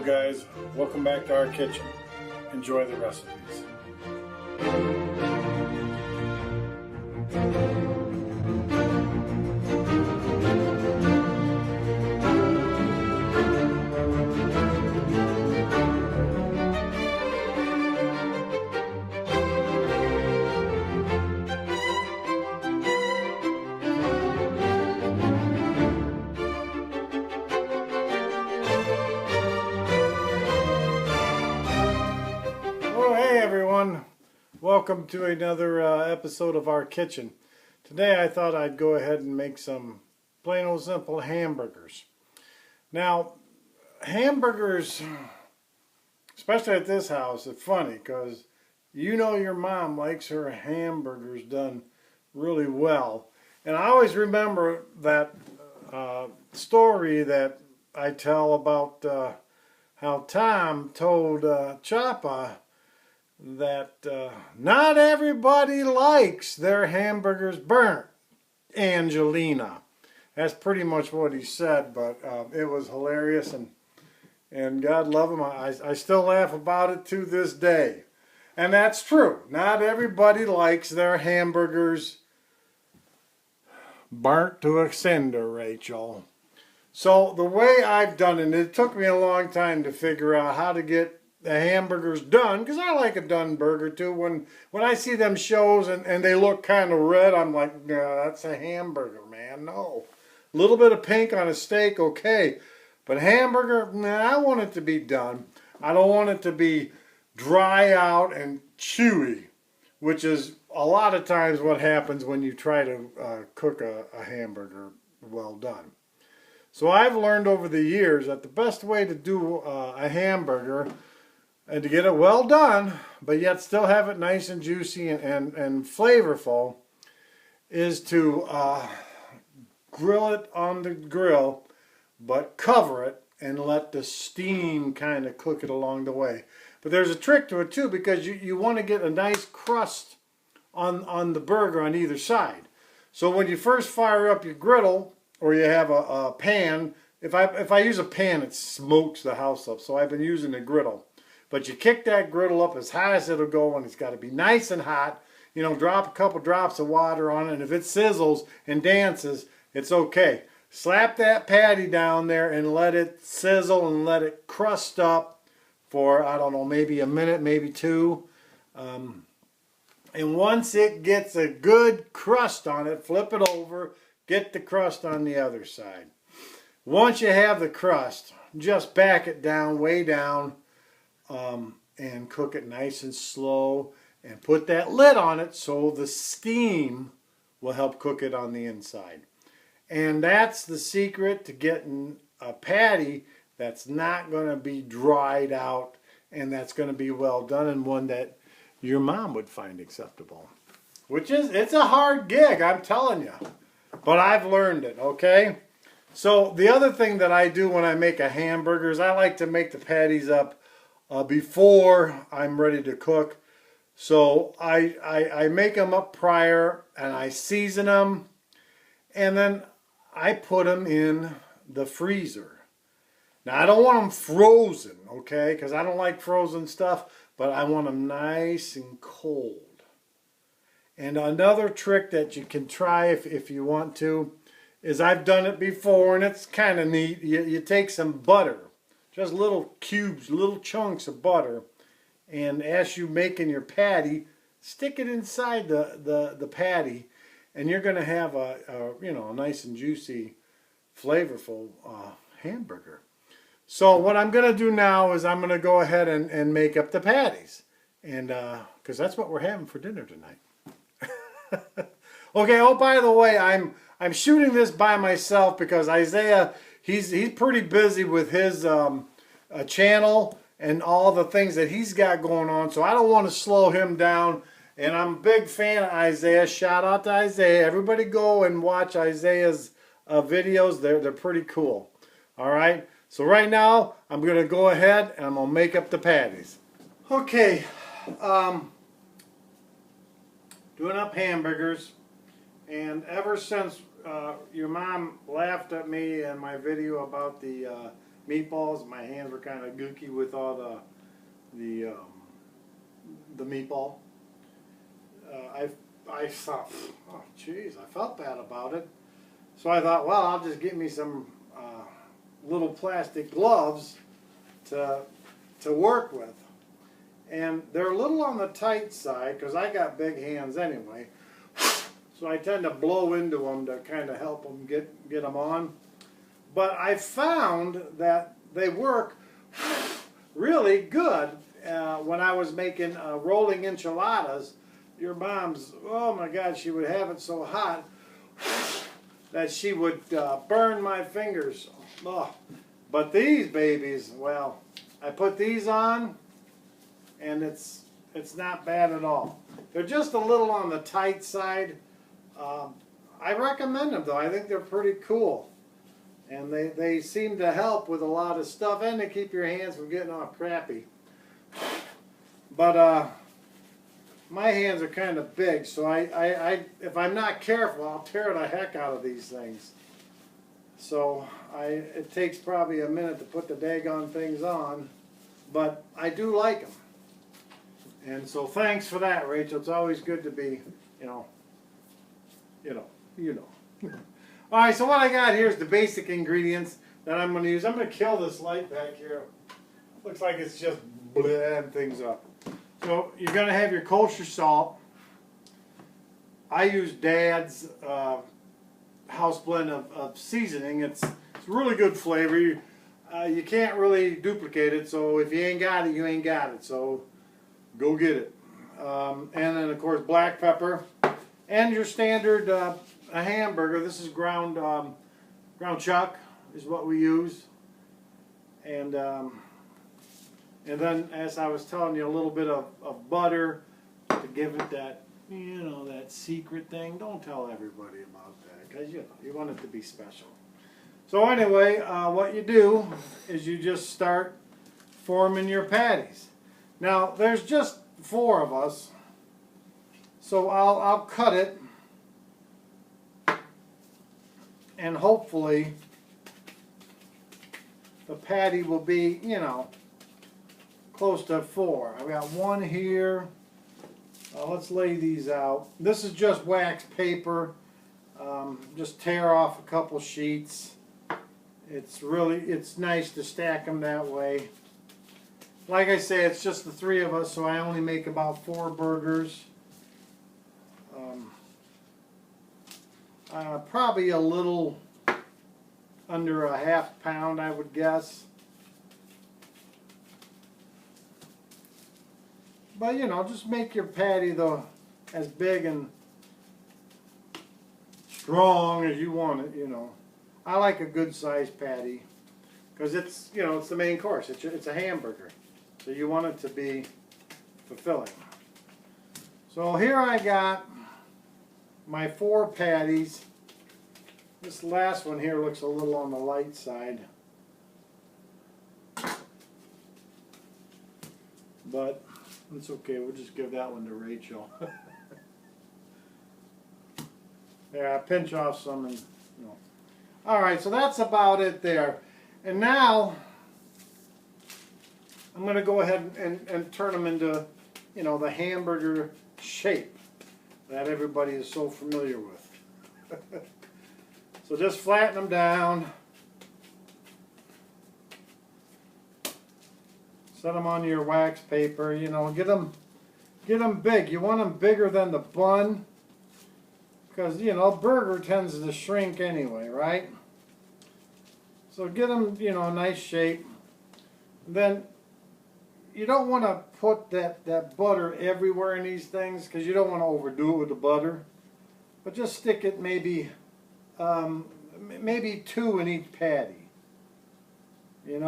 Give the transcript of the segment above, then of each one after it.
guys, welcome back to our kitchen. Enjoy the recipes. Welcome to another episode of our kitchen. Today I thought I'd go ahead and make some plain old simple hamburgers. Now, hamburgers, especially at this house, it's funny because you know your mom likes her hamburgers done really well. And I always remember that story that I tell about how Tom told Chapa that not everybody likes their hamburgers burnt, Angelina. That's pretty much what he said, but it was hilarious, and God love him. I still laugh about it to this day. And that's true. Not everybody likes their hamburgers burnt to a cinder, Rachel. So the way I've done it, it took me a long time to figure out how to get the hamburgers done, because I like a done burger too. When I see them shows and they look kind of red, I'm like, no, that's a hamburger, man. No. A little bit of pink on a steak, okay. But hamburger, nah, I want it to be done. I don't want it to be dry out and chewy, which is a lot of times what happens when you try to cook a hamburger well done. So I've learned over the years that the best way to do a hamburger and to get it well done, but yet still have it nice and juicy and flavorful, is to grill it on the grill, but cover it and let the steam kind of cook it along the way. But there's a trick to it too, because you want to get a nice crust on the burger on either side. So when you first fire up your griddle, or you have a pan, if I use a pan, it smokes the house up, so I've been using a griddle. But you kick that griddle up as high as it'll go, and it's got to be nice and hot. You know, drop a couple drops of water on it, and if it sizzles and dances, it's okay. Slap that patty down there and let it sizzle and let it crust up for, I don't know, maybe a minute, maybe two. And once it gets a good crust on it, flip it over, get the crust on the other side. Once you have the crust, just back it down, way down, and cook it nice and slow, and put that lid on it so the steam will help cook it on the inside. And that's the secret to getting a patty that's not going to be dried out, and that's going to be well done, and one that your mom would find acceptable. It's a hard gig, I'm telling you. But I've learned it, okay? So the other thing that I do when I make a hamburger is I like to make the patties up before I'm ready to cook. So I make them up prior, and I season them, and then I put them in the freezer. Now I don't want them frozen, okay, because I don't like frozen stuff, but I want them nice and cold. And another trick that you can try if you want to is, I've done it before, and it's kind of neat. You take some butter, just little cubes, little chunks of butter, and as you making your patty, stick it inside the patty, and you're going to have a nice and juicy, flavorful hamburger. So what I'm going to do now is I'm going to go ahead and make up the patties, and because that's what we're having for dinner tonight. Okay. Oh, by the way, I'm shooting this by myself because Isaiah, he's pretty busy with his channel and all the things that he's got going on, so I don't want to slow him down. And I'm a big fan of Isaiah. Shout out to Isaiah. Everybody go and watch Isaiah's videos. They're pretty cool. All right. So right now I'm going to go ahead and I'm going to make up the patties. Okay. Doing up hamburgers. And ever since your mom laughed at me in my video about the meatballs. My hands were kind of gooky with all the meatball. I thought, oh geez, I felt bad about it. So I thought, well, I'll just get me some little plastic gloves to work with. And they're a little on the tight side because I got big hands anyway. So I tend to blow into them to kind of help them get them on. But I found that they work really good when I was making rolling enchiladas. Your mom's, oh my God, she would have it so hot that she would burn my fingers. Oh. But these babies, well, I put these on and it's not bad at all. They're just a little on the tight side. I recommend them though. I think they're pretty cool. And they seem to help with a lot of stuff, and they keep your hands from getting all crappy. But my hands are kind of big, so if I'm not careful, I'll tear the heck out of these things. So it takes probably a minute to put the daggone things on, but I do like them. And so thanks for that, Rachel. It's always good to be, you know. All right, so what I got here is the basic ingredients that I'm going to use. I'm going to kill this light back here. Looks like it's just blending things up. So you're going to have your kosher salt. I use Dad's house blend of seasoning. It's really good flavor. You can't really duplicate it, so if you ain't got it, you ain't got it. So go get it. And then, of course, black pepper. And your standard a hamburger. This is ground chuck is what we use. And then, as I was telling you, a little bit of butter to give it that, that secret thing. Don't tell everybody about that, because you want it to be special. So anyway, what you do is you just start forming your patties. Now, there's just 4 of us, so I'll cut it, and hopefully the patty will be, close to 4. I've got 1 here. Let's lay these out. This is just wax paper. Just tear off a couple sheets. It's nice to stack them that way. Like I say, it's just the 3 of us, so I only make about 4 burgers. Probably a little under a half pound, I would guess. But just make your patty though as big and strong as you want it. I like a good sized patty because it's it's the main course. It's a hamburger, so you want it to be fulfilling. So here I got my 4 patties. This last one here looks a little on the light side, but it's okay. We'll just give that one to Rachel. There, I pinch off some and All right, so that's about it there. And now I'm going to go ahead and turn them into, the hamburger shape that everybody is so familiar with. So just flatten them down. Set them on your wax paper. Get them big. You want them bigger than the bun, because burger tends to shrink anyway, right? So get them, a nice shape. Then you don't want to put that butter everywhere in these things, because you don't want to overdo it with the butter. But just stick it maybe 2 in each patty. You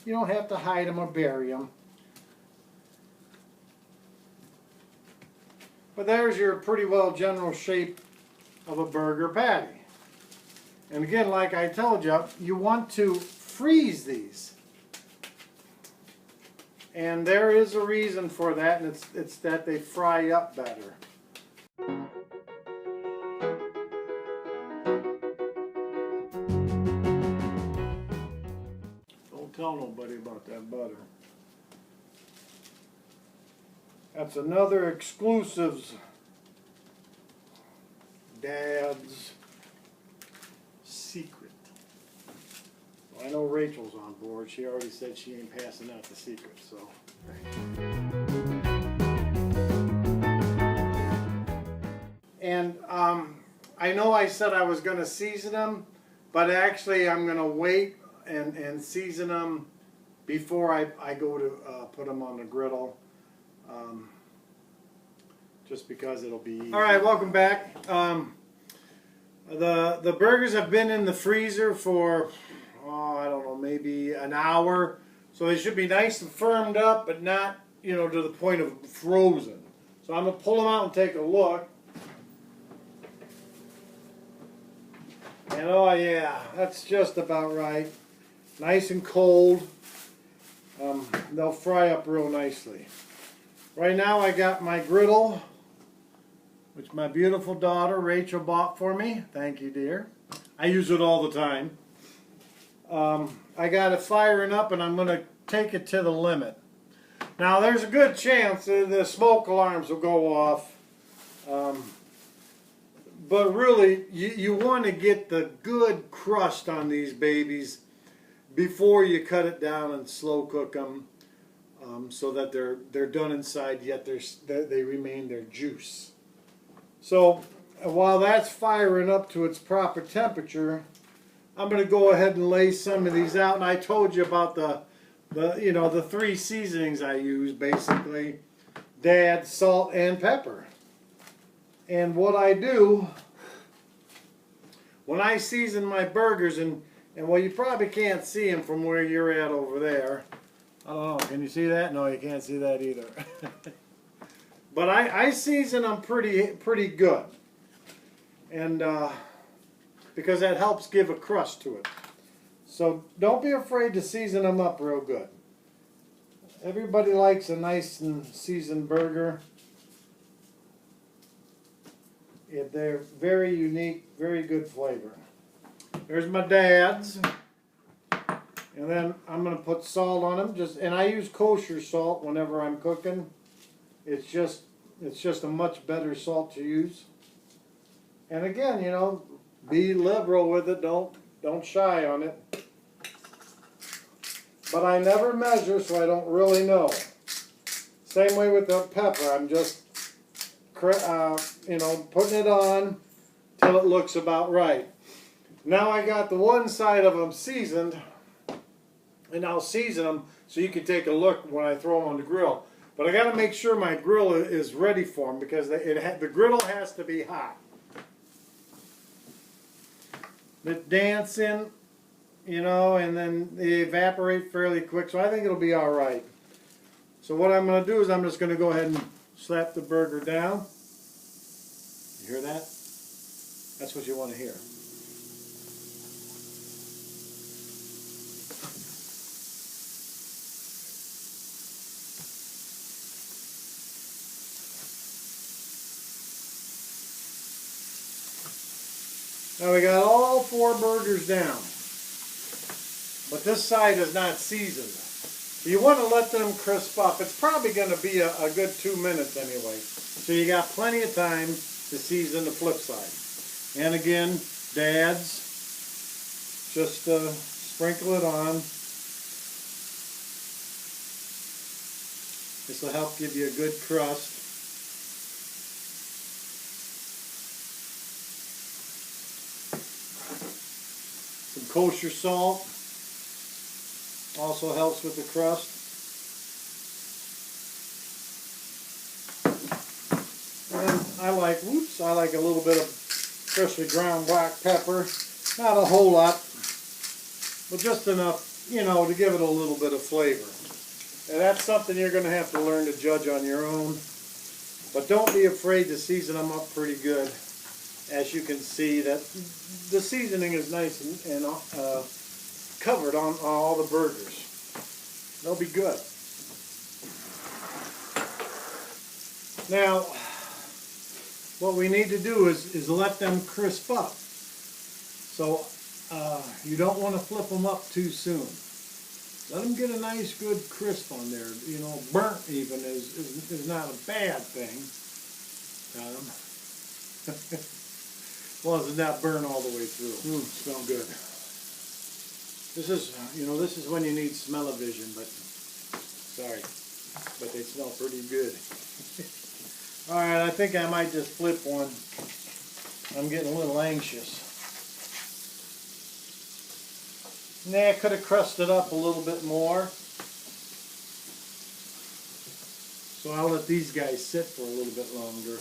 don't have to hide them or bury them. But there's your pretty well general shape of a burger patty. And again, like I told you, you want to freeze these. And there is a reason for that, and it's that they fry up better. tell nobody about that butter. That's another exclusives. Dad's secret. Well, I know Rachel's on board. She already said she ain't passing out the secret, so. And I know I said I was going to season them, but actually I'm going to wait and season them before I go to put them on the griddle. Just because it'll be easy. All right, welcome back. The burgers have been in the freezer for, I don't know, maybe an hour. So they should be nice and firmed up, but not, you know, to the point of frozen. So I'm going to pull them out and take a look. And oh yeah, that's just about right. Nice and cold. They'll fry up real nicely. Right now I got my griddle, which my beautiful daughter Rachel bought for me. Thank you, dear. I use it all the time. I got it firing up and I'm going to take it to the limit. Now there's a good chance that the smoke alarms will go off. But really, you want to get the good crust on these babies before you cut it down and slow cook them, so that they're done inside, yet they remain their juice. So while that's firing up to its proper temperature, I'm going to go ahead and lay some of these out. And I told you about the three seasonings I use, basically: Dad, salt, and pepper. And what I do when I season my burgers, and well, you probably can't see them from where you're at over there. I don't know, can you see that? No, you can't see that either. But I season them pretty good. And because that helps give a crust to it. So don't be afraid to season them up real good. Everybody likes a nice and seasoned burger. They're very unique, very good flavor. There's my dad's. And then I'm going to put salt on them. And I use kosher salt whenever I'm cooking. It's just a much better salt to use. And again, you know, be liberal with it. Don't shy on it. But I never measure, so I don't really know. Same way with the pepper. I'm just putting it on till it looks about right. Now I got the one side of them seasoned, and I'll season them so you can take a look when I throw them on the grill. But I got to make sure my grill is ready for them, because the griddle has to be hot. But dancing, you know, and then they evaporate fairly quick, so I think it'll be all right. So what I'm going to do is I'm just going to go ahead and slap the burger down. You hear that? That's what you want to hear. Now we got all 4 burgers down, but this side is not seasoned. You want to let them crisp up. It's probably going to be a good 2 minutes anyway. So you got plenty of time to season the flip side. And again, Dad's, just sprinkle it on. This will help give you a good crust. Some kosher salt also helps with the crust. And I like a little bit of freshly ground black pepper. Not a whole lot, but just enough, you know, to give it a little bit of flavor. And that's something you're going to have to learn to judge on your own. But don't be afraid to season them up pretty good. As you can see, that the seasoning is nice and covered on all the burgers. They'll be good. Now, what we need to do is let them crisp up. So you don't want to flip them up too soon. Let them get a nice good crisp on there. You know, burnt even is not a bad thing. Got them. Well, it's not burn all the way through. Smell good. This is, you know, this is when you need smell-o-vision, but sorry, but they smell pretty good. All right, I think I might just flip one. I'm getting a little anxious. Nah, I could have crusted up a little bit more. So I'll let these guys sit for a little bit longer.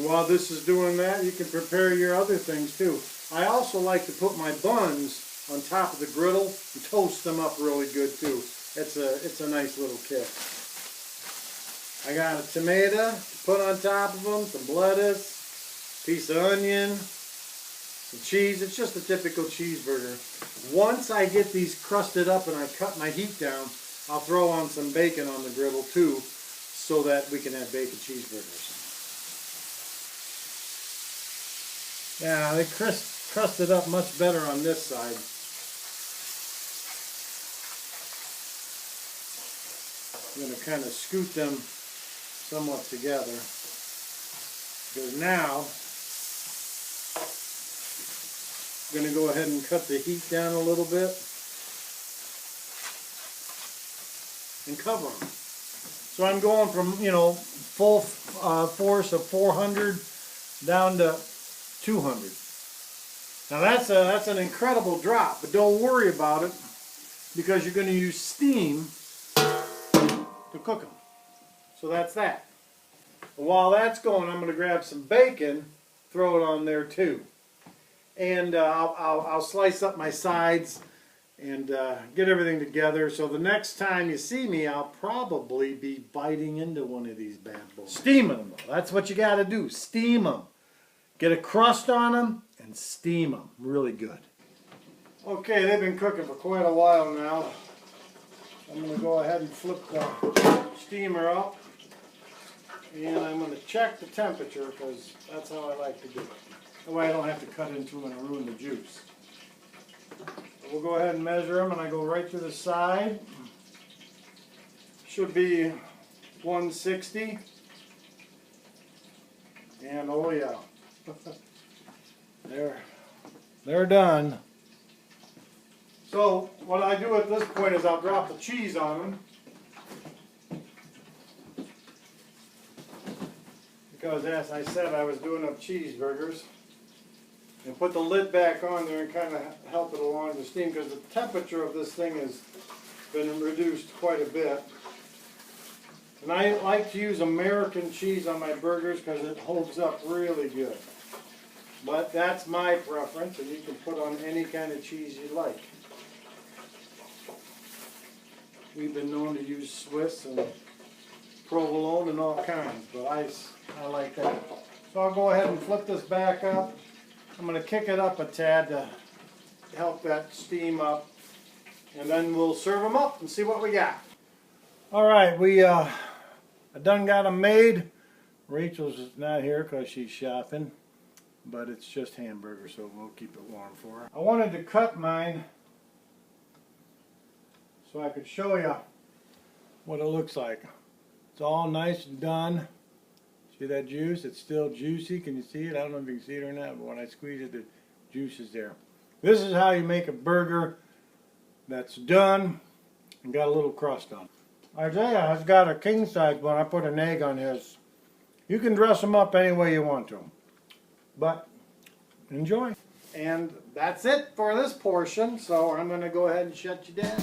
While this is doing that, you can prepare your other things too. I also like to put my buns on top of the griddle and toast them up really good too. It's a nice little kick. I got a tomato to put on top of them, some lettuce, piece of onion, some cheese. It's just a typical cheeseburger. Once I get these crusted up and I cut my heat down, I'll throw on some bacon on the griddle too, so that we can have bacon cheeseburgers. Yeah, they crusted up much better on this side. I'm going to kind of scoot them somewhat together, because now I'm going to go ahead and cut the heat down a little bit and cover them. So I'm going from, you know, full force of 400 down to 200. Now that's an incredible drop, but don't worry about it, because you're going to use steam to cook them. So that's that. While that's going, I'm going to grab some bacon, throw it on there too, and I'll slice up my sides and get everything together. So the next time you see me, I'll probably be biting into one of these bad boys. Steaming them though. That's what you got to do. Steam them. Get a crust on them and steam them really good. Okay, they've been cooking for quite a while now. I'm going to go ahead and flip the steamer up, and I'm going to check the temperature, because that's how I like to do it. That way I don't have to cut into them and ruin the juice. We'll go ahead and measure them, and I go right through the side. Should be 160. And oh yeah. They're done. So what I do at this point is I'll drop the cheese on them, because as I said, I was doing up cheeseburgers, and put the lid back on there and kind of help it along the steam, because the temperature of this thing has been reduced quite a bit. And I like to use American cheese on my burgers because it holds up really good. But that's my preference, and you can put on any kind of cheese you like. We've been known to use Swiss and provolone and all kinds, but I like that. So I'll go ahead and flip this back up. I'm going to kick it up a tad to help that steam up, and then we'll serve them up and see what we got. All right, I done got them made. Rachel's not here because she's shopping, but it's just hamburger, so we'll keep it warm for her. I wanted to cut mine so I could show you what it looks like. It's all nice and done. See that juice? It's still juicy. Can you see it? I don't know if you can see it or not, but when I squeeze it, the juice is there. This is how you make a burger that's done and got a little crust on it. Isaiah has got a king size one. I put an egg on his. You can dress them up any way you want to, but enjoy. And that's it for this portion, so I'm going to go ahead and shut you down.